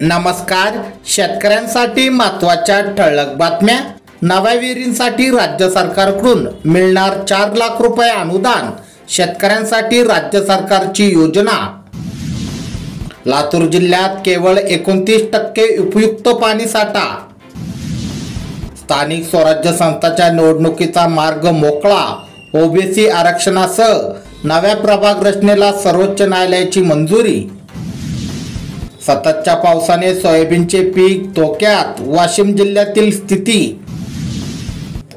नमस्कार. शेतकऱ्यांसाठी महत्त्वाच्या ठळक बातम्या. नव्या विहिरींसाठी राज्य सरकारकडून मिळणार 4 लाख रुपये अनुदान. शेतकऱ्यांसाठी राज्य सरकारची योजना. लातूर जिल्ह्यात केवळ 29% उपयुक्त पाणी साठा. स्थानिक स्वराज्य संस्थांच्या निवडणुकीचा मार्ग मोकळा. ओबीसी आरक्षणासह नव्या प्रभाग रचनेला सर्वोच्च न्यायालयाची मंजुरी. सततच्या पावसाने सोयाबीनचे पीक धोक्यात. वाशिम जिल्ह्यातील स्थिती.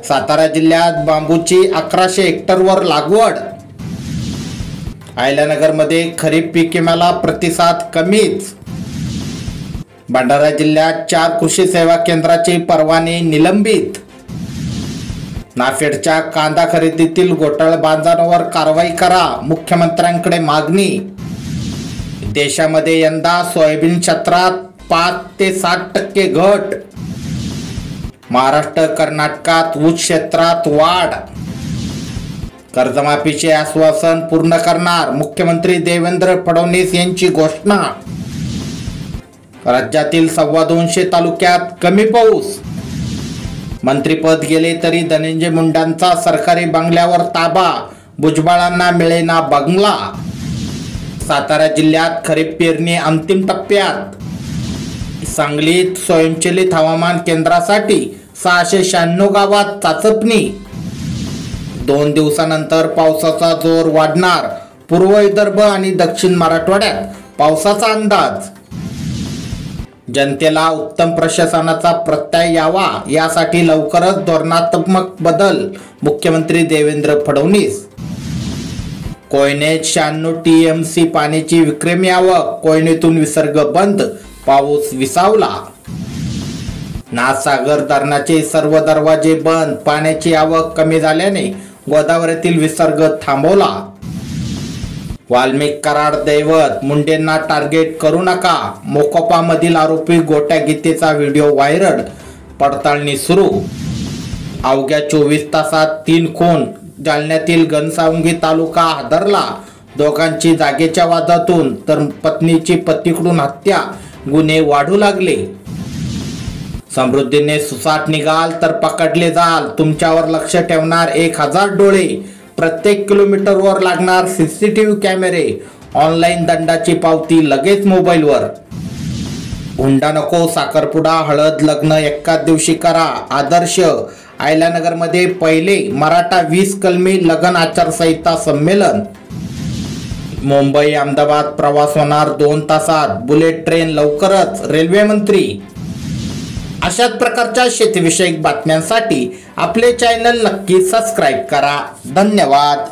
सातारा जिल्ह्यात बांबूची 1100 हेक्टरवर लागवड. अहिल्यानगरमध्ये खरीप पीक विम्याला प्रतिसाद कमीच. भंडारा जिल्ह्यात 4 कृषी सेवा केंद्राचे परवाने निलंबित. नाफेडच्या कांदा खरेदीतील घोटाळेबाजांवर कारवाई करा, मुख्यमंत्र्यांकडे मागणी. देशामध्ये यंदा सोयाबीन क्षेत्रात 5 ते 7% घट. महाराष्ट्र कर्नाटकात ऊस क्षेत्रात वाढ. कर्जमाफीचे आश्वासन पूर्ण करणार, मुख्यमंत्री देवेंद्र फडणवीस यांची घोषणा. राज्यातील 225 तालुक्यात कमी पाऊस. मंत्रिपद गेले तरी धनंजय मुंडेंचा सरकारी बंगल्यावर ताबा. भुजबळांना मिळेना बंगला. सातारा जिल्ह्यात खरीप पेरणी अंतिम टप्प्यात. सांगलीत स्वयंचलित हवामान केंद्रासाठी 696 गावात चाचपणी. 2 दिवसानंतर पावसाचा जोर वाढणार. पूर्व विदर्भ आणि दक्षिण मराठवाड्यात पावसाचा अंदाज. जनतेला उत्तम प्रशासनाचा प्रत्यय यावा यासाठी लवकरच धोरणात्मक बदल, मुख्यमंत्री देवेंद्र फडणवीस. कोयनेत 96 TMC पाण्याची विक्रमी आवक. कोयनेतून विसर्ग बंद, पाऊस विसावला. नाथसागर धरणाचे सर्व दरवाजे बंद. पाण्याची आवक कमी झाल्याने गोदावरीतील विसर्ग थांबवला. वाल्मिक कराड दैवत, मुंडेंना टार्गेट करू नका. मोकोपामधील आरोपी गोट्या गीतेचा व्हिडिओ व्हायरल. पडताळणी सुरू. अवघ्या 24 तासात 3 खून. जालन्यातील घनसावंगी तालुका हादरला. दोघांची जागेच्या वादातून तर पत्नीची पतीकडून हत्या. गुन्हे वाढू लागले. समृद्धीने सुसाट निघाल तर पकडले जाल. तुमच्यावर लक्ष ठेवणार 1000 डोळे. प्रत्येक किलोमीटरवर लागणार CCTV कॅमेरे. ऑनलाईन दंडाची पावती लगेच मोबाईलवर. हुंडा नको, साखरपुडा हळद लग्न एकाच दिवशी करा. आदर्श. अहिल्यानगरमध्ये पहिले मराठा 20 कलमी लग्न आचारसंहिता संमेलन. मुंबई अहमदाबाद प्रवास होणार 2 तासात. बुलेट ट्रेन लवकरच. रेल्वे मंत्री. अशाच प्रकारच्या शेतीविषयक बातम्यांसाठी आपले चॅनल नक्की सबस्क्राईब करा. धन्यवाद.